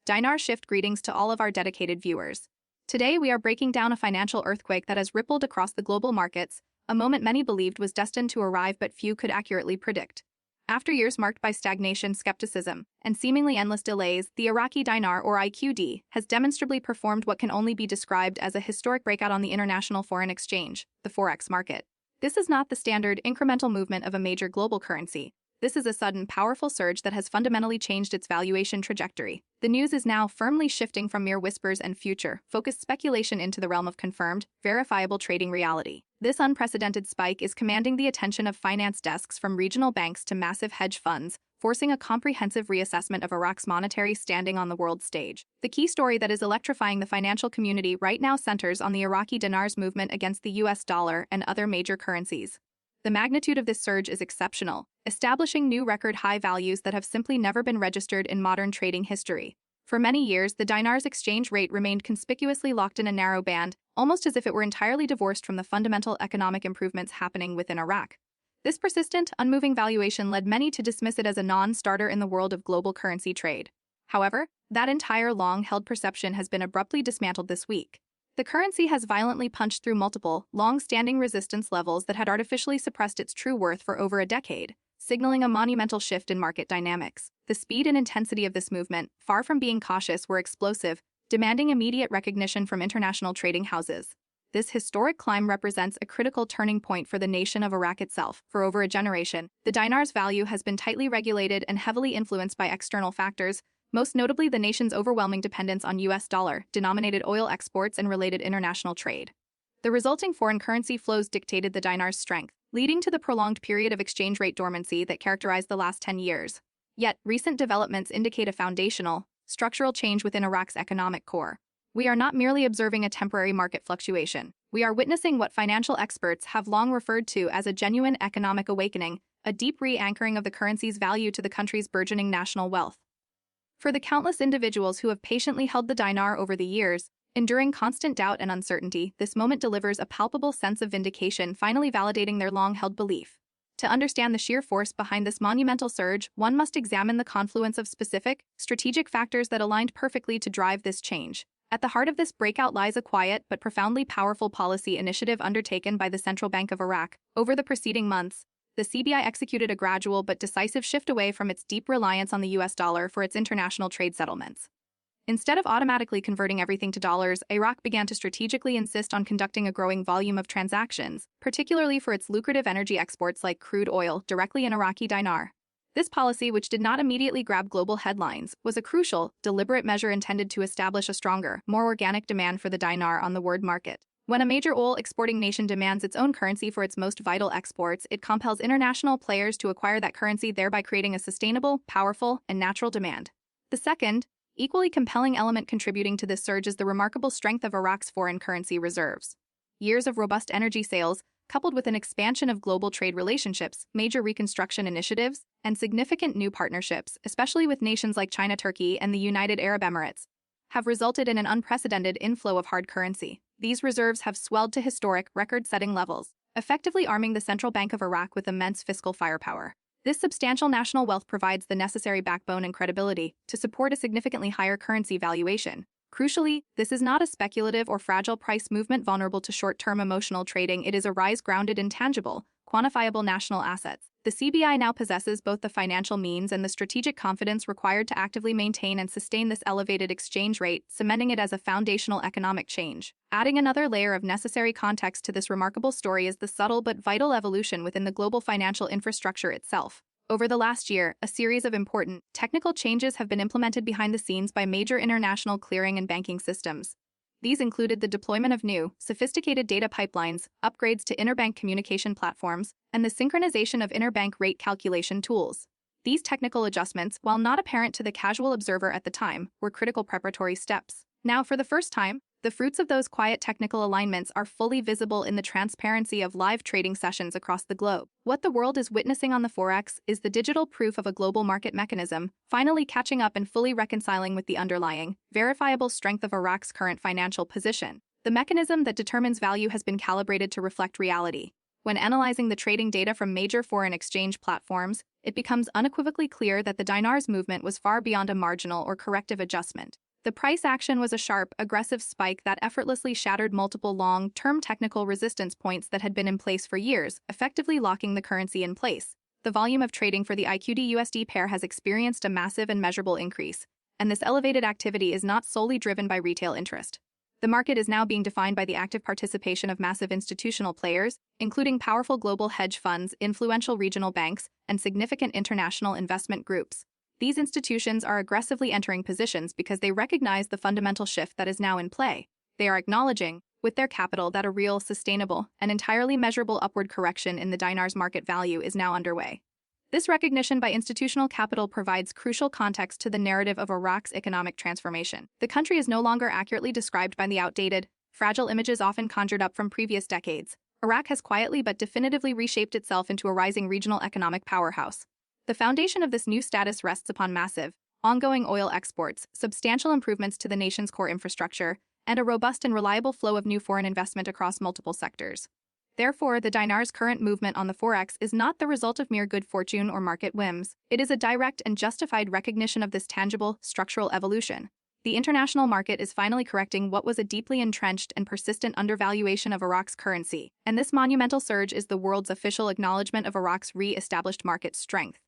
Dinar Shift greetings to all of our dedicated viewers. Today we are breaking down a financial earthquake that has rippled across the global markets, a moment many believed was destined to arrive but few could accurately predict. After years marked by stagnation, skepticism, and seemingly endless delays, the Iraqi Dinar, or IQD, has demonstrably performed what can only be described as a historic breakout on the international foreign exchange, the Forex market. This is not the standard, incremental movement of a major global currency. This is a sudden, powerful surge that has fundamentally changed its valuation trajectory. The news is now firmly shifting from mere whispers and future-focused speculation into the realm of confirmed, verifiable trading reality. This unprecedented spike is commanding the attention of finance desks from regional banks to massive hedge funds, forcing a comprehensive reassessment of Iraq's monetary standing on the world stage. The key story that is electrifying the financial community right now centers on the Iraqi dinar's movement against the US dollar and other major currencies. The magnitude of this surge is exceptional, establishing new record high values that have simply never been registered in modern trading history. For many years, the dinar's exchange rate remained conspicuously locked in a narrow band, almost as if it were entirely divorced from the fundamental economic improvements happening within Iraq. This persistent, unmoving valuation led many to dismiss it as a non-starter in the world of global currency trade. However, that entire long-held perception has been abruptly dismantled this week. The currency has violently punched through multiple, long-standing resistance levels that had artificially suppressed its true worth for over a decade, signaling a monumental shift in market dynamics. The speed and intensity of this movement, far from being cautious, were explosive, demanding immediate recognition from international trading houses. This historic climb represents a critical turning point for the nation of Iraq itself. For over a generation, the dinar's value has been tightly regulated and heavily influenced by external factors, most notably the nation's overwhelming dependence on US dollar-denominated oil exports and related international trade. The resulting foreign currency flows dictated the dinar's strength, leading to the prolonged period of exchange rate dormancy that characterized the last 10 years. Yet, recent developments indicate a foundational, structural change within Iraq's economic core. We are not merely observing a temporary market fluctuation. We are witnessing what financial experts have long referred to as a genuine economic awakening, a deep re-anchoring of the currency's value to the country's burgeoning national wealth. For the countless individuals who have patiently held the dinar over the years, enduring constant doubt and uncertainty, this moment delivers a palpable sense of vindication, finally validating their long-held belief. To understand the sheer force behind this monumental surge, one must examine the confluence of specific, strategic factors that aligned perfectly to drive this change. At the heart of this breakout lies a quiet but profoundly powerful policy initiative undertaken by the Central Bank of Iraq. Over the preceding months, the CBI executed a gradual but decisive shift away from its deep reliance on the US dollar for its international trade settlements. Instead of automatically converting everything to dollars, Iraq began to strategically insist on conducting a growing volume of transactions, particularly for its lucrative energy exports like crude oil, directly in Iraqi dinar. This policy, which did not immediately grab global headlines, was a crucial, deliberate measure intended to establish a stronger, more organic demand for the dinar on the world market. When a major oil-exporting nation demands its own currency for its most vital exports, it compels international players to acquire that currency, thereby creating a sustainable, powerful, and natural demand. The second, equally compelling element contributing to this surge is the remarkable strength of Iraq's foreign currency reserves. Years of robust energy sales, coupled with an expansion of global trade relationships, major reconstruction initiatives, and significant new partnerships, especially with nations like China, Turkey, and the United Arab Emirates, have resulted in an unprecedented inflow of hard currency. These reserves have swelled to historic, record-setting levels, effectively arming the Central Bank of Iraq with immense fiscal firepower. This substantial national wealth provides the necessary backbone and credibility to support a significantly higher currency valuation. Crucially, this is not a speculative or fragile price movement vulnerable to short-term emotional trading. It is a rise grounded in tangible, quantifiable national assets. The CBI now possesses both the financial means and the strategic confidence required to actively maintain and sustain this elevated exchange rate, cementing it as a foundational economic change. Adding another layer of necessary context to this remarkable story is the subtle but vital evolution within the global financial infrastructure itself. Over the last year, a series of important, technical changes have been implemented behind the scenes by major international clearing and banking systems. These included the deployment of new, sophisticated data pipelines, upgrades to interbank communication platforms, and the synchronization of interbank rate calculation tools. These technical adjustments, while not apparent to the casual observer at the time, were critical preparatory steps. Now, for the first time, the fruits of those quiet technical alignments are fully visible in the transparency of live trading sessions across the globe. What the world is witnessing on the Forex is the digital proof of a global market mechanism, finally catching up and fully reconciling with the underlying, verifiable strength of Iraq's current financial position. The mechanism that determines value has been calibrated to reflect reality. When analyzing the trading data from major foreign exchange platforms, it becomes unequivocally clear that the dinar's movement was far beyond a marginal or corrective adjustment. The price action was a sharp, aggressive spike that effortlessly shattered multiple long-term technical resistance points that had been in place for years, effectively locking the currency in place. The volume of trading for the IQD-USD pair has experienced a massive and measurable increase, and this elevated activity is not solely driven by retail interest. The market is now being defined by the active participation of massive institutional players, including powerful global hedge funds, influential regional banks, and significant international investment groups. These institutions are aggressively entering positions because they recognize the fundamental shift that is now in play. They are acknowledging, with their capital, that a real, sustainable, and entirely measurable upward correction in the dinar's market value is now underway. This recognition by institutional capital provides crucial context to the narrative of Iraq's economic transformation. The country is no longer accurately described by the outdated, fragile images often conjured up from previous decades. Iraq has quietly but definitively reshaped itself into a rising regional economic powerhouse. The foundation of this new status rests upon massive, ongoing oil exports, substantial improvements to the nation's core infrastructure, and a robust and reliable flow of new foreign investment across multiple sectors. Therefore, the dinar's current movement on the Forex is not the result of mere good fortune or market whims. It is a direct and justified recognition of this tangible, structural evolution. The international market is finally correcting what was a deeply entrenched and persistent undervaluation of Iraq's currency, and this monumental surge is the world's official acknowledgement of Iraq's re-established market strength.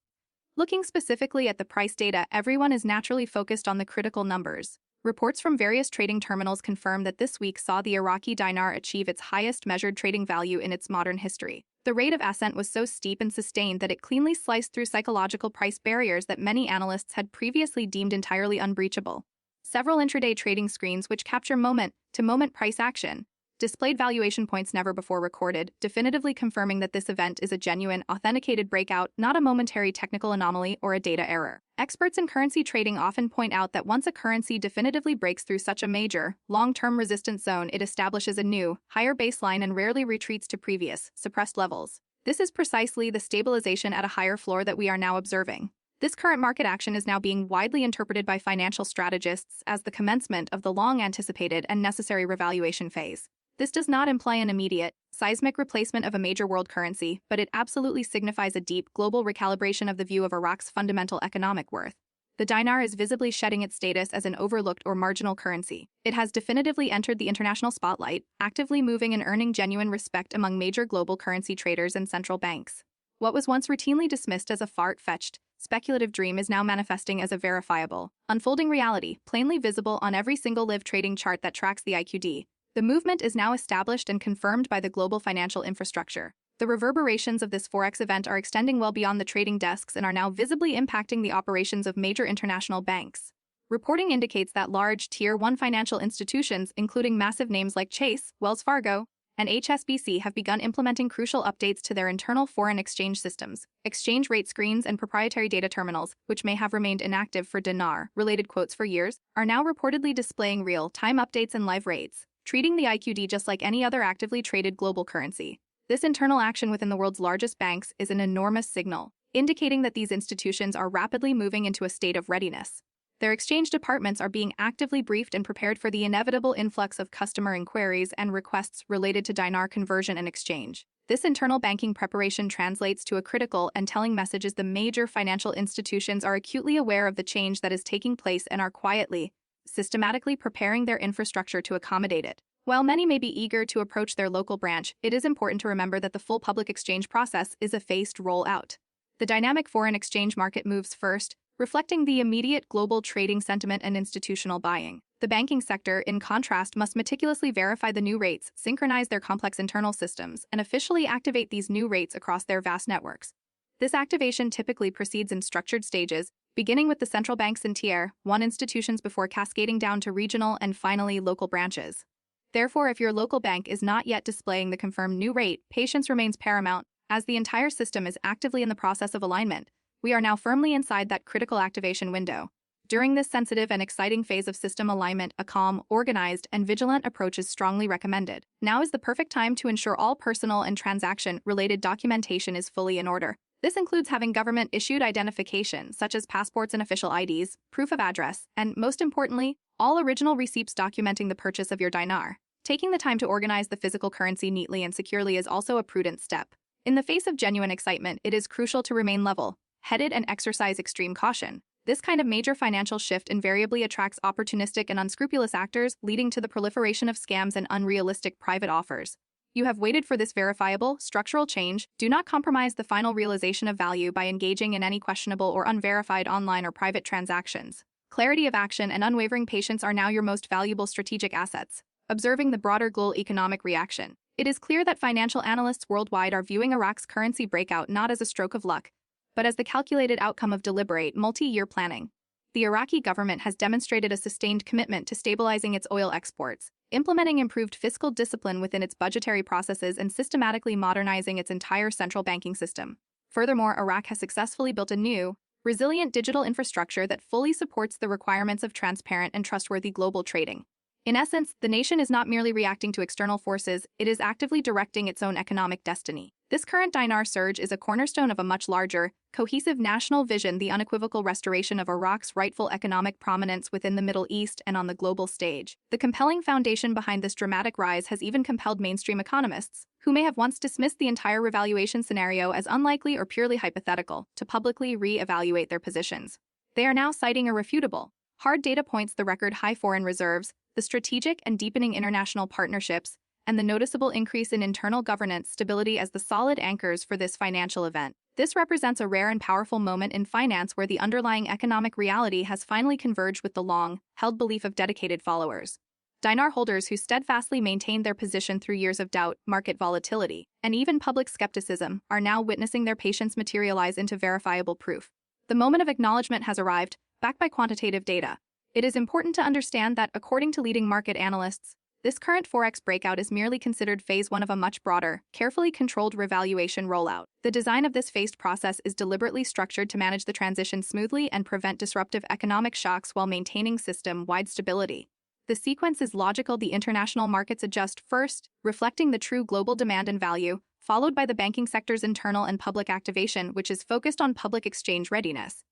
Looking specifically at the price data, everyone is naturally focused on the critical numbers. Reports from various trading terminals confirm that this week saw the Iraqi dinar achieve its highest measured trading value in its modern history. The rate of ascent was so steep and sustained that it cleanly sliced through psychological price barriers that many analysts had previously deemed entirely unbreachable. Several intraday trading screens, which capture moment-to-moment price action, displayed valuation points never before recorded, definitively confirming that this event is a genuine, authenticated breakout, not a momentary technical anomaly or a data error. Experts in currency trading often point out that once a currency definitively breaks through such a major, long-term resistance zone, it establishes a new, higher baseline and rarely retreats to previous, suppressed levels. This is precisely the stabilization at a higher floor that we are now observing. This current market action is now being widely interpreted by financial strategists as the commencement of the long-anticipated and necessary revaluation phase. This does not imply an immediate, seismic replacement of a major world currency, but it absolutely signifies a deep, global recalibration of the view of Iraq's fundamental economic worth. The dinar is visibly shedding its status as an overlooked or marginal currency. It has definitively entered the international spotlight, actively moving and earning genuine respect among major global currency traders and central banks. What was once routinely dismissed as a far-fetched, speculative dream is now manifesting as a verifiable, unfolding reality, plainly visible on every single live trading chart that tracks the IQD. The movement is now established and confirmed by the global financial infrastructure. The reverberations of this Forex event are extending well beyond the trading desks and are now visibly impacting the operations of major international banks. Reporting indicates that large Tier 1 financial institutions, including massive names like Chase, Wells Fargo, and HSBC, have begun implementing crucial updates to their internal foreign exchange systems. Exchange rate screens and proprietary data terminals, which may have remained inactive for dinar-related quotes for years, are now reportedly displaying real-time updates and live rates, treating the IQD just like any other actively traded global currency. This internal action within the world's largest banks is an enormous signal, indicating that these institutions are rapidly moving into a state of readiness. Their exchange departments are being actively briefed and prepared for the inevitable influx of customer inquiries and requests related to dinar conversion and exchange. This internal banking preparation translates to a critical and telling message as the major financial institutions are acutely aware of the change that is taking place and are quietly, systematically preparing their infrastructure to accommodate it. While many may be eager to approach their local branch, it is important to remember that the full public exchange process is a phased rollout. The dynamic foreign exchange market moves first, reflecting the immediate global trading sentiment and institutional buying. The banking sector, in contrast, must meticulously verify the new rates, synchronize their complex internal systems, and officially activate these new rates across their vast networks. This activation typically proceeds in structured stages, beginning with the central banks and Tier 1 institutions before cascading down to regional and finally local branches. Therefore, if your local bank is not yet displaying the confirmed new rate, patience remains paramount, as the entire system is actively in the process of alignment. We are now firmly inside that critical activation window. During this sensitive and exciting phase of system alignment, a calm, organized, and vigilant approach is strongly recommended. Now is the perfect time to ensure all personal and transaction-related documentation is fully in order. This includes having government-issued identification, such as passports and official IDs, proof of address, and, most importantly, all original receipts documenting the purchase of your dinar. Taking the time to organize the physical currency neatly and securely is also a prudent step. In the face of genuine excitement, it is crucial to remain level-headed and exercise extreme caution. This kind of major financial shift invariably attracts opportunistic and unscrupulous actors, leading to the proliferation of scams and unrealistic private offers. You have waited for this verifiable, structural change. Do not compromise the final realization of value by engaging in any questionable or unverified online or private transactions. Clarity of action and unwavering patience are now your most valuable strategic assets. Observing the broader global economic reaction, it is clear that financial analysts worldwide are viewing Iraq's currency breakout not as a stroke of luck, but as the calculated outcome of deliberate, multi-year planning. The Iraqi government has demonstrated a sustained commitment to stabilizing its oil exports, implementing improved fiscal discipline within its budgetary processes, and systematically modernizing its entire central banking system. Furthermore, Iraq has successfully built a new, resilient digital infrastructure that fully supports the requirements of transparent and trustworthy global trading. In essence, the nation is not merely reacting to external forces, it is actively directing its own economic destiny. This current dinar surge is a cornerstone of a much larger, cohesive national vision, the unequivocal restoration of Iraq's rightful economic prominence within the Middle East and on the global stage. The compelling foundation behind this dramatic rise has even compelled mainstream economists, who may have once dismissed the entire revaluation scenario as unlikely or purely hypothetical, to publicly re-evaluate their positions. They are now citing irrefutable, hard data points: the record high foreign reserves, the strategic and deepening international partnerships, and the noticeable increase in internal governance stability as the solid anchors for this financial event. This represents a rare and powerful moment in finance where the underlying economic reality has finally converged with the long-held belief of dedicated followers. Dinar holders who steadfastly maintained their position through years of doubt, market volatility, and even public skepticism are now witnessing their patience materialize into verifiable proof. The moment of acknowledgement has arrived, backed by quantitative data. It is important to understand that, according to leading market analysts, this current Forex breakout is merely considered phase one of a much broader, carefully controlled revaluation rollout. The design of this phased process is deliberately structured to manage the transition smoothly and prevent disruptive economic shocks while maintaining system-wide stability. The sequence is logical: the international markets adjust first, reflecting the true global demand and value, followed by the banking sector's internal and public activation, which is focused on public exchange readiness.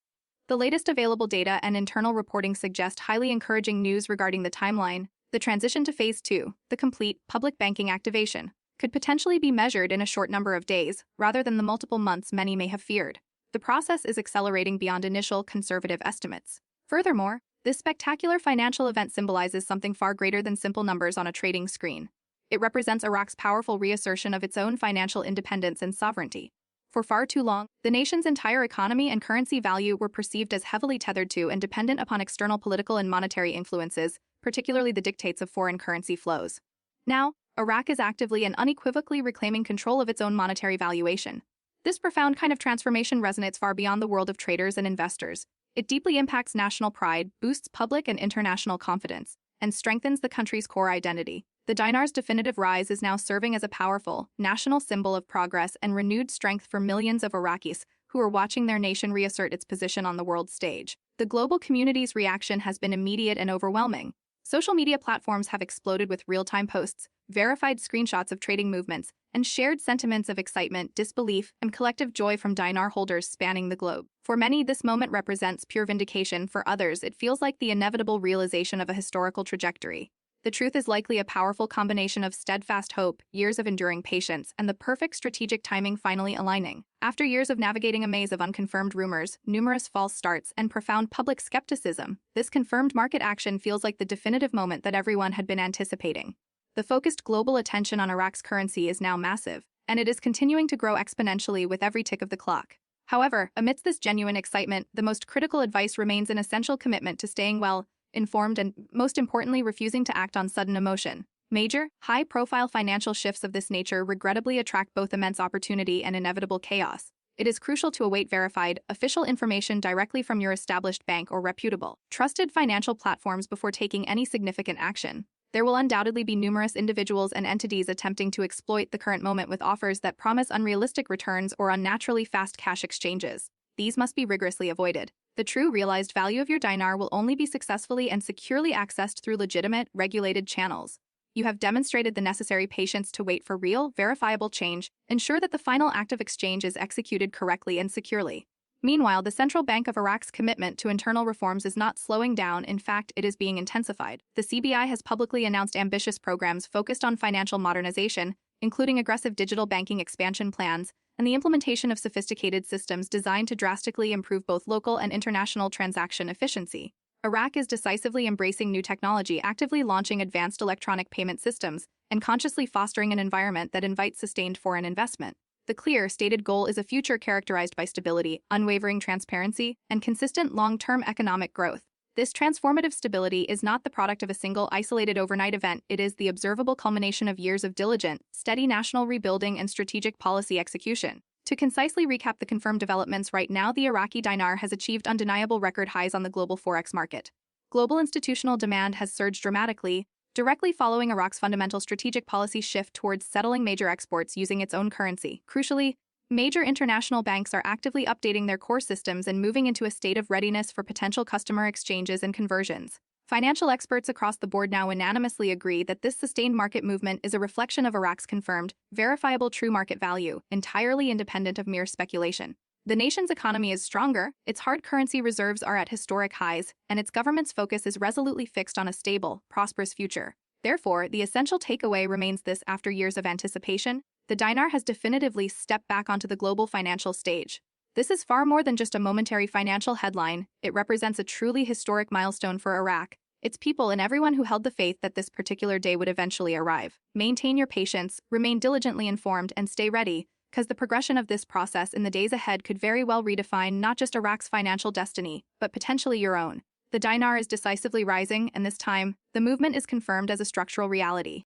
The latest available data and internal reporting suggest highly encouraging news regarding the timeline. The transition to Phase 2, the complete public banking activation, could potentially be measured in a short number of days, rather than the multiple months many may have feared. The process is accelerating beyond initial conservative estimates. Furthermore, this spectacular financial event symbolizes something far greater than simple numbers on a trading screen. It represents Iraq's powerful reassertion of its own financial independence and sovereignty. For far too long, the nation's entire economy and currency value were perceived as heavily tethered to and dependent upon external political and monetary influences, particularly the dictates of foreign currency flows. Now, Iraq is actively and unequivocally reclaiming control of its own monetary valuation. This profound kind of transformation resonates far beyond the world of traders and investors. It deeply impacts national pride, boosts public and international confidence, and strengthens the country's core identity. The dinar's definitive rise is now serving as a powerful, national symbol of progress and renewed strength for millions of Iraqis who are watching their nation reassert its position on the world stage. The global community's reaction has been immediate and overwhelming. Social media platforms have exploded with real-time posts, verified screenshots of trading movements, and shared sentiments of excitement, disbelief, and collective joy from dinar holders spanning the globe. For many, this moment represents pure vindication. For others, it feels like the inevitable realization of a historical trajectory. The truth is likely a powerful combination of steadfast hope, years of enduring patience, and the perfect strategic timing finally aligning. After years of navigating a maze of unconfirmed rumors, numerous false starts, and profound public skepticism, this confirmed market action feels like the definitive moment that everyone had been anticipating. The focused global attention on Iraq's currency is now massive, and it is continuing to grow exponentially with every tick of the clock. However, amidst this genuine excitement, the most critical advice remains an essential commitment to staying well-informed and, most importantly, refusing to act on sudden emotion. Major, high-profile financial shifts of this nature regrettably attract both immense opportunity and inevitable chaos. It is crucial to await verified, official information directly from your established bank or reputable, trusted financial platforms before taking any significant action. There will undoubtedly be numerous individuals and entities attempting to exploit the current moment with offers that promise unrealistic returns or unnaturally fast cash exchanges. These must be rigorously avoided. The true realized value of your dinar will only be successfully and securely accessed through legitimate, regulated channels. You have demonstrated the necessary patience to wait for real, verifiable change. Ensure that the final act of exchange is executed correctly and securely. Meanwhile, the Central Bank of Iraq's commitment to internal reforms is not slowing down, in fact, it is being intensified. The CBI has publicly announced ambitious programs focused on financial modernization, including aggressive digital banking expansion plans and the implementation of sophisticated systems designed to drastically improve both local and international transaction efficiency. Iraq is decisively embracing new technology, actively launching advanced electronic payment systems, and consciously fostering an environment that invites sustained foreign investment. The clear, stated goal is a future characterized by stability, unwavering transparency, and consistent long-term economic growth. This transformative stability is not the product of a single, isolated overnight event, it is the observable culmination of years of diligent, steady national rebuilding and strategic policy execution. To concisely recap the confirmed developments right now, the Iraqi dinar has achieved undeniable record highs on the global forex market. Global institutional demand has surged dramatically, directly following Iraq's fundamental strategic policy shift towards settling major exports using its own currency. Crucially, major international banks are actively updating their core systems and moving into a state of readiness for potential customer exchanges and conversions. Financial experts across the board now unanimously agree that this sustained market movement is a reflection of Iraq's confirmed, verifiable true market value, entirely independent of mere speculation. The nation's economy is stronger, its hard currency reserves are at historic highs, and its government's focus is resolutely fixed on a stable, prosperous future. Therefore, the essential takeaway remains this: after years of anticipation, the dinar has definitively stepped back onto the global financial stage. This is far more than just a momentary financial headline, it represents a truly historic milestone for Iraq, its people, and everyone who held the faith that this particular day would eventually arrive. Maintain your patience, remain diligently informed, and stay ready, because the progression of this process in the days ahead could very well redefine not just Iraq's financial destiny, but potentially your own. The dinar is decisively rising, and this time, the movement is confirmed as a structural reality.